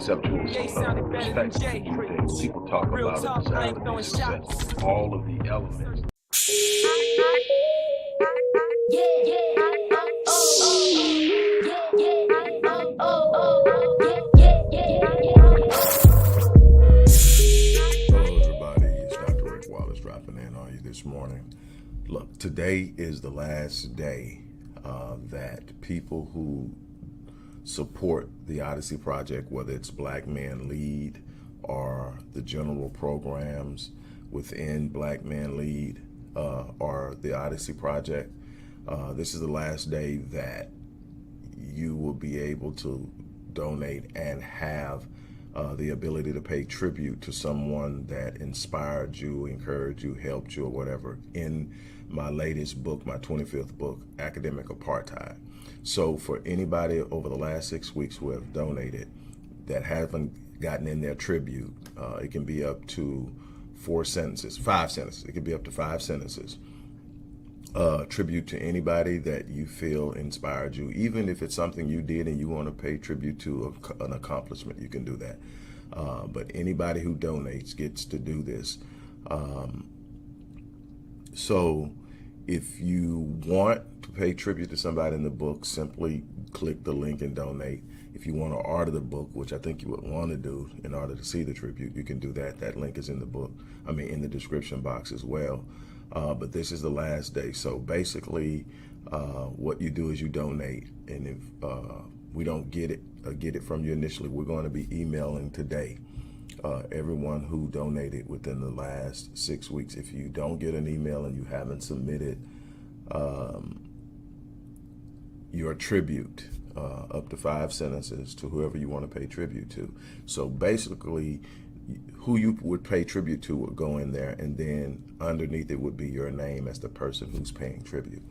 conceptual perspective to view things. People talk about observing success, all of the elements. Hello everybody, it's Dr. Wallace dropping in on you this morning. Look, today is the last day that people who support the Odyssey Project, whether it's Black Men Lead or the general programs within Black Men Lead or the Odyssey Project, this is the last day that you will be able to donate and have the ability to pay tribute to someone that inspired you, encouraged you, helped you, or whatever in my latest book, my 25th book, Academic Apartheid. So for anybody over the last 6 weeks who have donated that haven't gotten in their tribute, it can be up to 5 sentences. It can be up to 5 sentences. Tribute to anybody that you feel inspired you, even if it's something you did and you want to pay tribute to an accomplishment, you can do that. But anybody who donates gets to do this. So if you want to pay tribute to somebody in the book, simply click the link and donate. If you want to order the book, which I think you would want to do in order to see the tribute, you can do that. That link is in the book, in the description box as well. But this is the last day. So basically, what you do is you donate. And if we don't get it from you initially, we're going to be emailing today everyone who donated within the last 6 weeks. If you don't get an email and you haven't submitted your tribute, up to 5 sentences to whoever you want to pay tribute to. So basically, who you would pay tribute to would go in there, and then underneath it would be your name as the person who's paying tribute.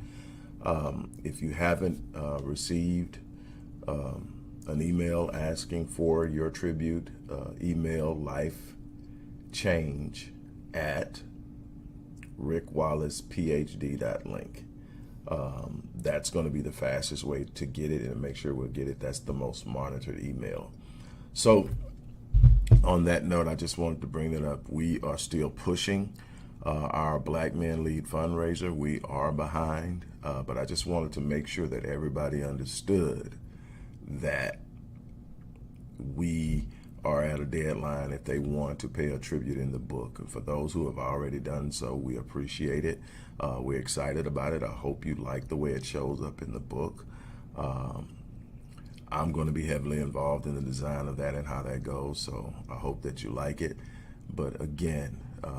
If you haven't received an email asking for your tribute, email lifechange@rickwallacephd.link. That's going to be the fastest way to get it and make sure we'll get it. That's the most monitored email. So on that note, I just wanted to bring it up. We are still pushing our Black Men Lead fundraiser. We are behind, but I just wanted to make sure that everybody understood that we are at a deadline if they want to pay a tribute in the book. And for those who have already done so, we appreciate it. We're excited about it. I hope you like the way it shows up in the book. I'm going to be heavily involved in the design of that and how that goes, so I hope that you like it. But again,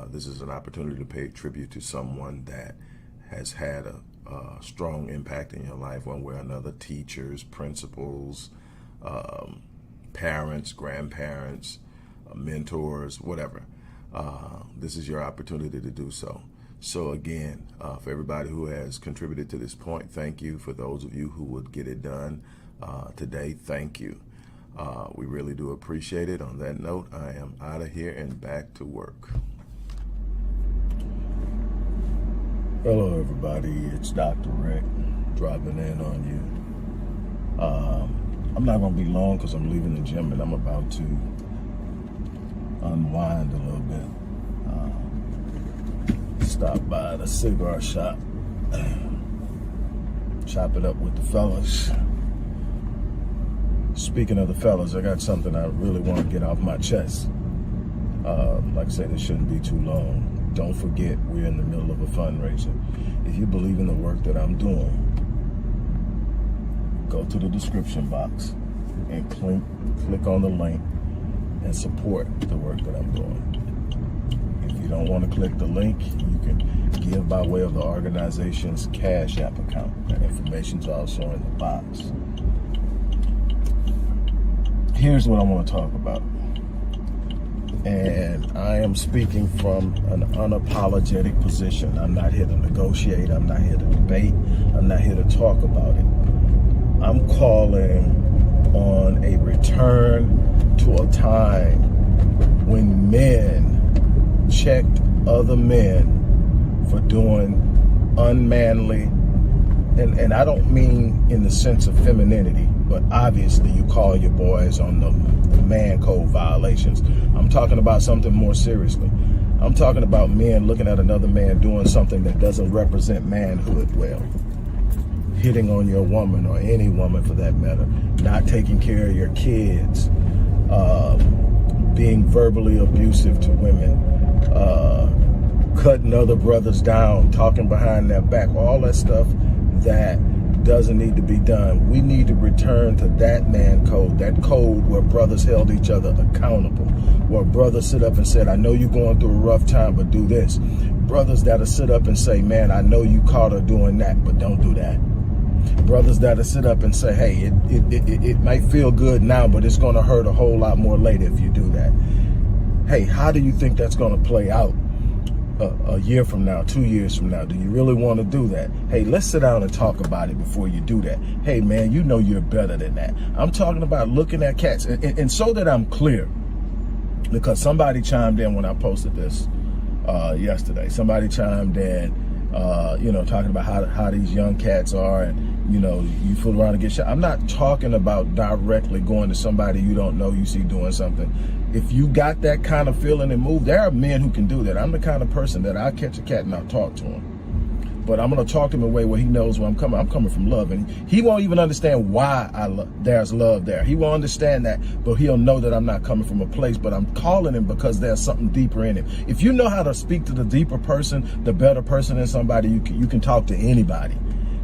this is an opportunity to pay tribute to someone that has had a strong impact in your life one way or another. Teachers, principals, parents, grandparents, mentors, whatever. This is your opportunity to do so. So again, for everybody who has contributed to this point, thank you. For those of you who would get it done today, thank you. We really do appreciate it. On that note, I am out of here and back to work. Hello everybody, it's Dr. Rick dropping in on you. I'm not going to be long because I'm leaving the gym and I'm about to unwind a little bit. Stop by the cigar shop, chop it up with the fellas. Speaking of the fellas, I got something I really want to get off my chest. Like I said, it shouldn't be too long. Don't forget, we're in the middle of a fundraiser. If you believe in the work that I'm doing, go to the description box and click on the link and support the work that I'm doing. If you don't want to click the link, you can give by way of the organization's Cash App account. That information's also in the box. Here's what I want to talk about. And I am speaking from an unapologetic position. I'm not here to negotiate. I'm not here to debate. I'm not here to talk about it. I'm calling on a return to a time when men checked other men for doing unmanly, and I don't mean in the sense of femininity, but obviously you call your boys on the man code violations. I'm talking about something more seriously. I'm talking about men looking at another man doing something that doesn't represent manhood well. Hitting on your woman, or any woman for that matter. Not taking care of your kids. Being verbally abusive to women. Cutting other brothers down. Talking behind their back. All that stuff that doesn't need to be done. We need to return to that man code, that code where brothers held each other accountable, where brothers sit up and said, I know you're going through a rough time, but do this. Brothers that'll sit up and say, man, I know you caught her doing that, but don't do that. Brothers that'll sit up and say, hey, it might feel good now, but it's going to hurt a whole lot more later if you do that. Hey, how do you think that's going to play out a year from now, 2 years from now? Do you really want to do that? Hey, let's sit down and talk about it before you do that. Hey, man, you know you're better than that. I'm talking about looking at cats. And so that I'm clear, because somebody chimed in when I posted this yesterday. Somebody chimed in, talking about how these young cats are, and, you fool around and get shot. I'm not talking about directly going to somebody you don't know you see doing something. If you got that kind of feeling and move, there are men who can do that. I'm the kind of person that I'll catch a cat and I'll talk to him. But I'm going to talk to him in a way where he knows where I'm coming. I'm coming from love. And he won't even understand why there's love there. He won't understand that, but he'll know that I'm not coming from a place, but I'm calling him because there's something deeper in him. If you know how to speak to the deeper person, the better person in somebody, you can talk to anybody.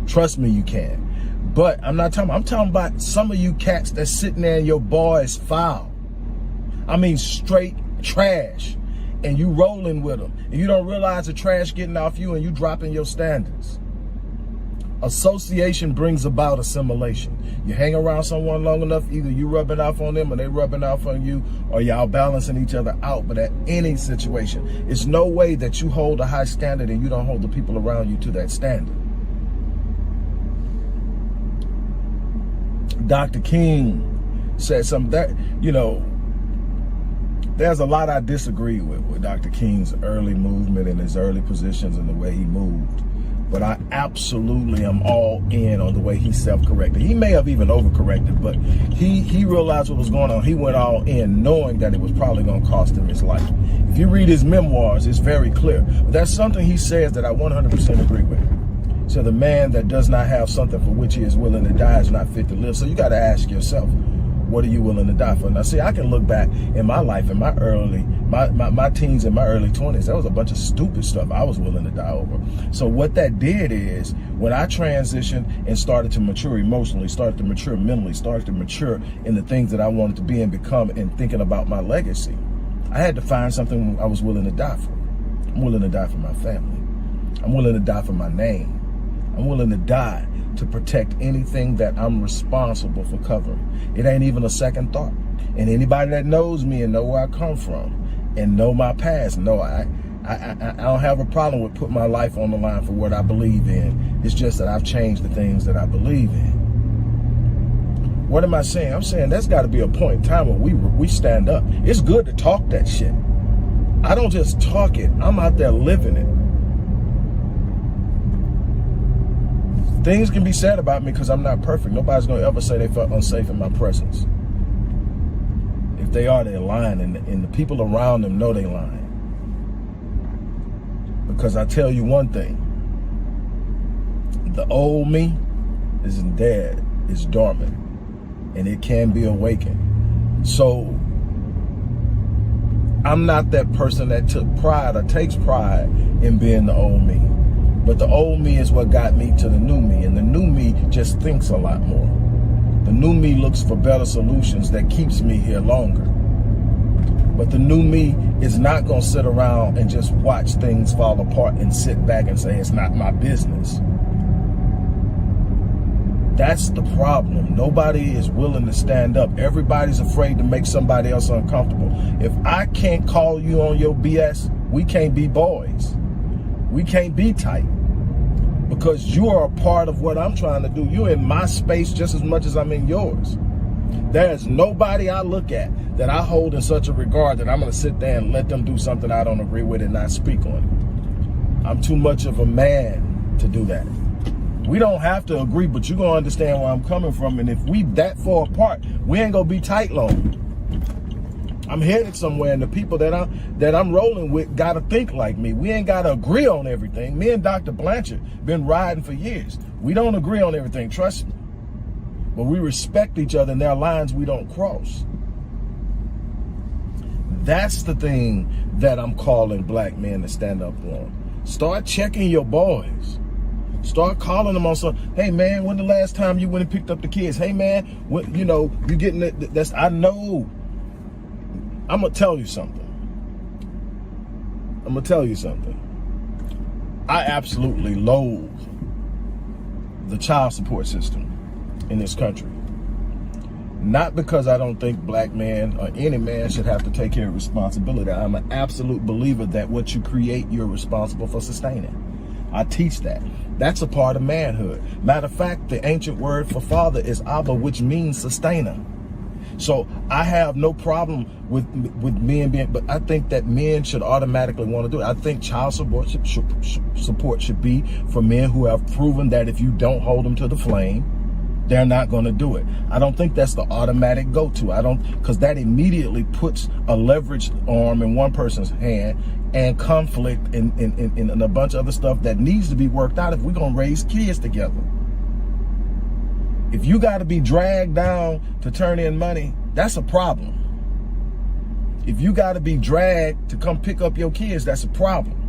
Trust me, you can. But I'm talking about some of you cats that's sitting there and your boy is foul. I mean, straight trash. And you rolling with them. And you don't realize the trash getting off you and you dropping your standards. Association brings about assimilation. You hang around someone long enough, either you rubbing off on them or they rubbing off on you, or y'all balancing each other out. But at any situation, it's no way that you hold a high standard and you don't hold the people around you to that standard. Dr. King said something that, there's a lot I disagree with Dr. King's early movement and his early positions and the way he moved. But I absolutely am all in on the way he self-corrected. He may have even overcorrected, but he realized what was going on. He went all in knowing that it was probably going to cost him his life. If you read his memoirs, it's very clear. But that's something he says that I 100% agree with. So the man that does not have something for which he is willing to die is not fit to live. So you got to ask yourself, what are you willing to die for? Now, see, I can look back in my life, in my teens and my early 20s, there was a bunch of stupid stuff I was willing to die over. So what that did is, when I transitioned and started to mature emotionally, started to mature mentally, started to mature in the things that I wanted to be and become, and thinking about my legacy, I had to find something I was willing to die for. I'm willing to die for my family. I'm willing to die for my name. I'm willing to die to protect anything that I'm responsible for covering. It ain't even a second thought. And anybody that knows me and know where I come from and know my past, know I don't have a problem with putting my life on the line for what I believe in. It's just that I've changed the things that I believe in. What am I saying? I'm saying there's got to be a point in time when we stand up. It's good to talk that shit. I don't just talk it. I'm out there living it. Things can be said about me because I'm not perfect. Nobody's going to ever say they felt unsafe in my presence. If they are, they're lying, and the people around them know they're lying. Because I tell you one thing, the old me isn't dead, it's dormant, and it can be awakened. So I'm not that person that took pride or takes pride in being the old me. But the old me is what got me to the new me. And the new me just thinks a lot more. The new me looks for better solutions that keeps me here longer. But the new me is not going to sit around and just watch things fall apart and sit back and say, it's not my business. That's the problem. Nobody is willing to stand up. Everybody's afraid to make somebody else uncomfortable. If I can't call you on your BS, we can't be boys. We can't be tight, because you are a part of what I'm trying to do. You're in my space just as much as I'm in yours. There's nobody I look at that I hold in such a regard that I'm going to sit there and let them do something I don't agree with and not speak on it. I'm too much of a man to do that. We don't have to agree, but you're going to understand where I'm coming from. And if we that far apart, we ain't going to be tight long. I'm headed somewhere, and the people that I'm rolling with gotta think like me. We ain't gotta agree on everything. Me and Dr. Blanchard been riding for years. We don't agree on everything, trust me. But we respect each other, and there are lines we don't cross. That's the thing that I'm calling black men to stand up on. Start checking your boys. Start calling them on something. Hey man, when the last time you went and picked up the kids? Hey man, what, you know, you getting it? That's, I know. I'm gonna tell you something. I absolutely loathe the child support system in this country. Not because I don't think black men or any man should have to take care of responsibility. I'm an absolute believer that what you create, you're responsible for sustaining. I teach that. That's a part of manhood. Matter of fact, the ancient word for father is Abba, which means sustainer. So I have no problem with men being, but I think that men should automatically want to do it. I think child support should be for men who have proven that if you don't hold them to the flame, they're not going to do it. I don't think that's the automatic go-to. I don't, because that immediately puts a leveraged arm in one person's hand and conflict and a bunch of other stuff that needs to be worked out if we're going to raise kids together. If you got to be dragged down to turn in money, that's a problem. If you got to be dragged to come pick up your kids, that's a problem.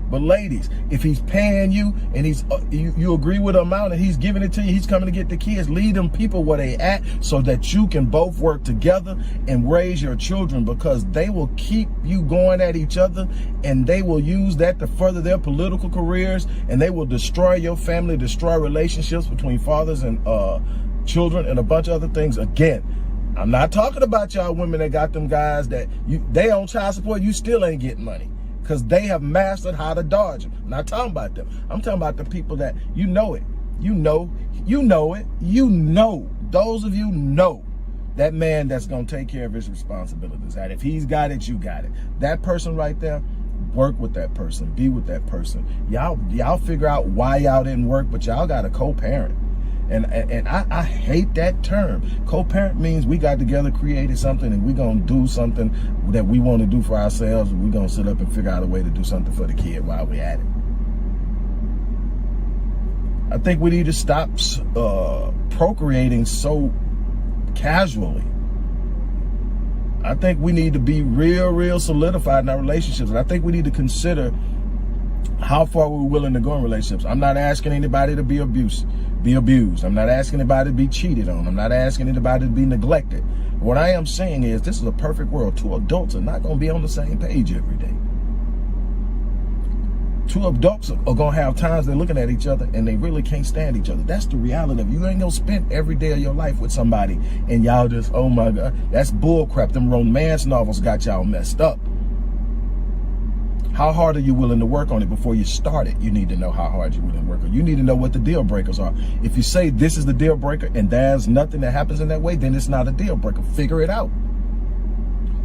But ladies, if he's paying you and he's you agree with the amount and he's giving it to you, he's coming to get the kids, lead them people where they at so that you can both work together and raise your children, because they will keep you going at each other and they will use that to further their political careers, and they will destroy your family, destroy relationships between fathers and children and a bunch of other things. Again, I'm not talking about y'all women that got them guys that they on child support, you still ain't getting money, because they have mastered how to dodge them. I'm not talking about them. I'm talking about the people that you know it. You know it. You know, those of you know that man that's going to take care of his responsibilities. That if he's got it, you got it. That person right there, work with that person. Be with that person. Y'all figure out why y'all didn't work, but y'all got a co-parent. And I hate that term. Co-parent means we got together, created something, and we're going to do something that we want to do for ourselves. And we're going to sit up and figure out a way to do something for the kid while we're at it. I think we need to stop procreating so casually. I think we need to be real solidified in our relationships. And I think we need to consider how far we're willing to go in relationships. I'm not asking anybody to be abused. I'm not asking anybody to be cheated on. I'm not asking anybody to be neglected. What I am saying is this is a perfect world. Two adults are not going to be on the same page every day. Two adults are going to have times they're looking at each other and they really can't stand each other. That's the reality of it. You ain't going to spend every day of your life with somebody and y'all just, oh my God, that's bull crap. Them romance novels got y'all messed up. How hard are you willing to work on it before you start it? You need to know how hard you're willing to work on it. You need to know what the deal breakers are. If you say this is the deal breaker and there's nothing that happens in that way, then it's not a deal breaker. Figure it out.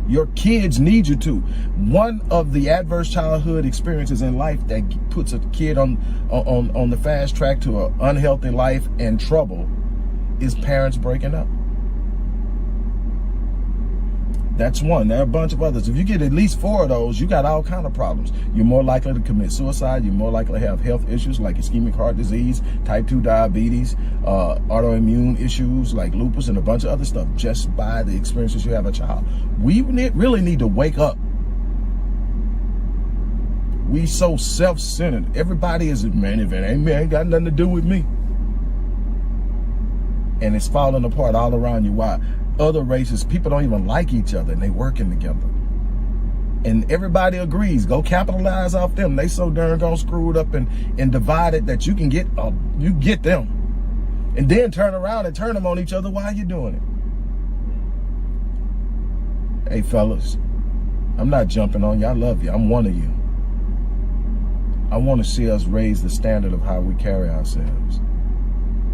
Your kids need you to. One of the adverse childhood experiences in life that puts a kid on the fast track to an unhealthy life and trouble is parents breaking up. That's one. There are a bunch of others. If you get at least 4 of those, you got all kind of problems. You're more likely to commit suicide. You're more likely to have health issues like ischemic heart disease, type 2 diabetes, autoimmune issues like lupus, and a bunch of other stuff just by the experiences you have a child. We really need to wake up. We so self-centered. Everybody is, man, if it ain't got nothing to do with me. And it's falling apart all around you. Why? Other races, people don't even like each other and they working together. And everybody agrees, go capitalize off them. They so darn gone screwed up and divided that you can get them. And then turn around and turn them on each other while you're doing it. Hey fellas, I'm not jumping on you. I love you. I'm one of you. I want to see us raise the standard of how we carry ourselves.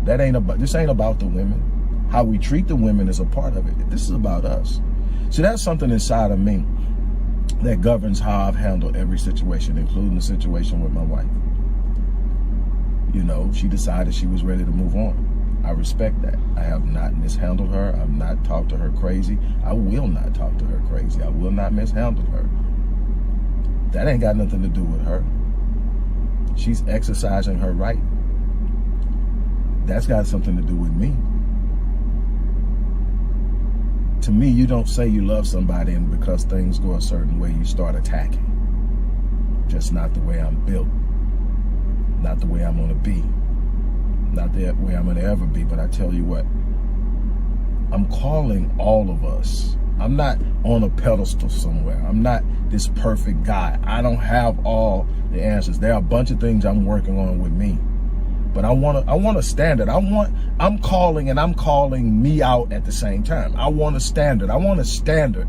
This ain't about the women. How we treat the women is a part of it. This is about us. See, that's something inside of me that governs how I've handled every situation, including the situation with my wife. You know, she decided she was ready to move on. I respect that. I have not mishandled her. I've not talked to her crazy. I will not talk to her crazy. I will not mishandle her. That ain't got nothing to do with her. She's exercising her right. That's got something to do with me. To me, you don't say you love somebody and because things go a certain way, you start attacking. Just not the way I'm built. Not the way I'm going to be. Not the way I'm going to ever be. But I tell you what, I'm calling all of us. I'm not on a pedestal somewhere. I'm not this perfect guy. I don't have all the answers. There are a bunch of things I'm working on with me. But I want a standard. I'm calling me out at the same time. I want a standard. I want a standard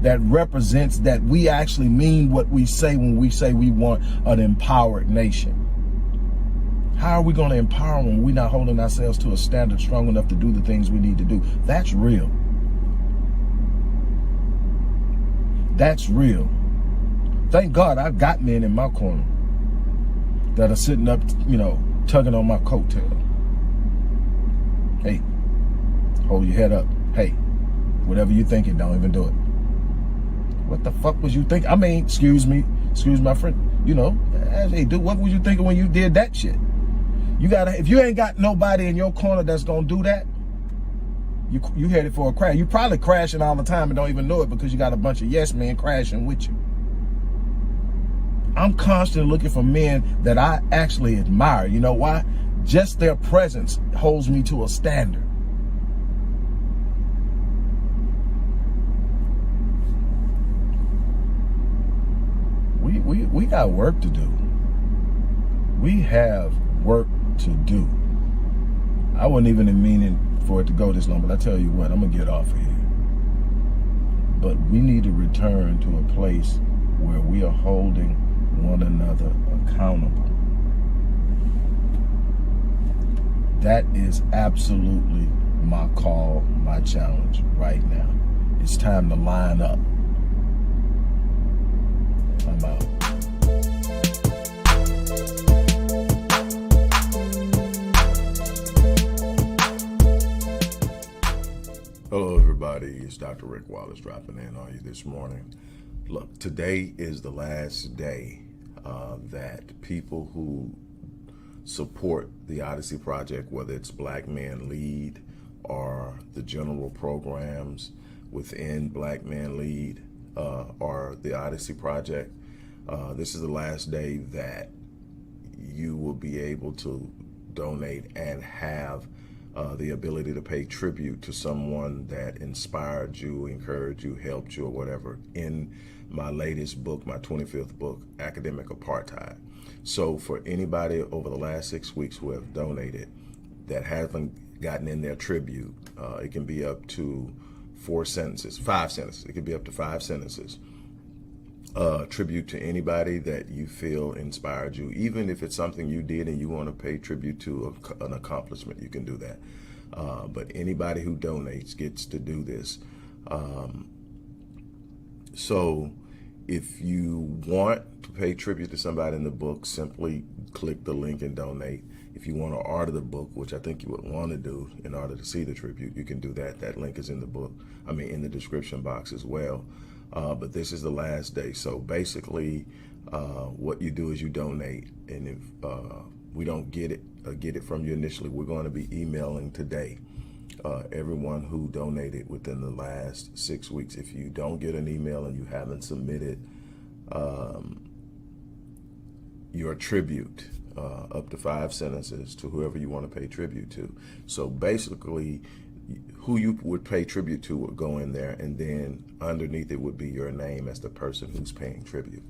that represents that we actually mean what we say when we say we want an empowered nation. How are we going to empower when we're not holding ourselves to a standard strong enough to do the things we need to do? That's real. That's real. Thank God I've got men in my corner that are sitting up, tugging on my coattail. Hey, hold your head up. Hey, whatever you're thinking, don't even do it. What the fuck was you thinking? I mean, excuse my friend, hey, dude, what was you thinking when you did that shit? If you ain't got nobody in your corner that's gonna do that, you headed for a crash. You probably crashing all the time and don't even know it because you got a bunch of yes men crashing with you. I'm constantly looking for men that I actually admire. You know why? Just their presence holds me to a standard. We got work to do. We have work to do. I wasn't even meaning for it to go this long, but I tell you what, I'm gonna get off of here. But we need to return to a place where we are holding one another accountable. That is absolutely my call, my challenge right now. It's time to line up. I'm out. Hello, everybody. It's Dr. Rick Wallace dropping in on you this morning. Look, today is the last day that people who support the Odyssey Project, whether it's Black Men Lead or the general programs within Black Men Lead or the Odyssey Project, this is the last day that you will be able to donate and have the ability to pay tribute to someone that inspired you, encouraged you, helped you, or whatever, in my latest book, my 25th book, Academic Apartheid. So for anybody over the last 6 weeks who have donated that haven't gotten in their tribute, it can be up to 5 sentences. It could be up to 5 sentences. Tribute to anybody that you feel inspired you, even if it's something you did and you want to pay tribute to an accomplishment, you can do that. But anybody who donates gets to do this. So if you want to pay tribute to somebody in the book, simply click the link and donate. If you want to order the book, which I think you would want to do in order to see the tribute, you can do that. That link is in the book, in the description box as well. But this is the last day. So basically, what you do is you donate. And if we don't get it from you initially, we're going to be emailing today everyone who donated within the last 6 weeks. If you don't get an email and you haven't submitted your tribute, up to 5 sentences to whoever you want to pay tribute to. So basically, who you would pay tribute to would go in there, and then underneath it would be your name as the person who's paying tribute.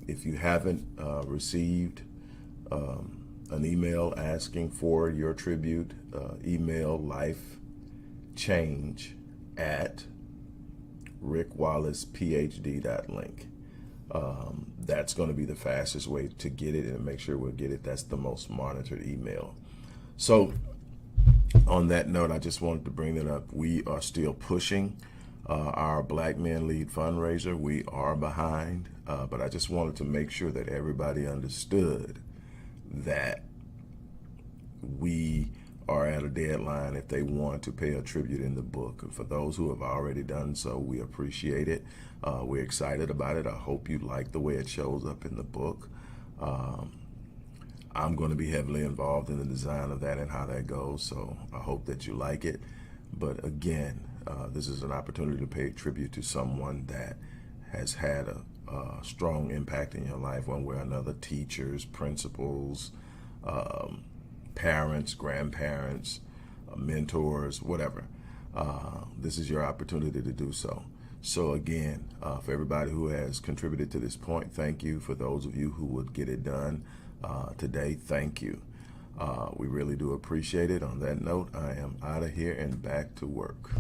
If you haven't received an email asking for your tribute, email lifechange@rickwallacephd.link. That's going to be the fastest way to get it and make sure we'll get it. That's the most monitored email. So on that note, I just wanted to bring that up. We are still pushing our Black Men Lead fundraiser. We are behind, but I just wanted to make sure that everybody understood that we are at a deadline if they want to pay a tribute in the book. And for those who have already done so, we appreciate it. We're excited about it. I hope you like the way it shows up in the book. I'm going to be heavily involved in the design of that and how that goes, so I hope that you like it. But again, this is an opportunity to pay tribute to someone that has had a strong impact in your life one way or another. Teachers, principals, parents, grandparents, mentors, whatever. This is your opportunity to do so. So again, for everybody who has contributed to this point, thank you. For those of you who would get it done today, thank you. We really do appreciate it. On that note, I am out of here and back to work.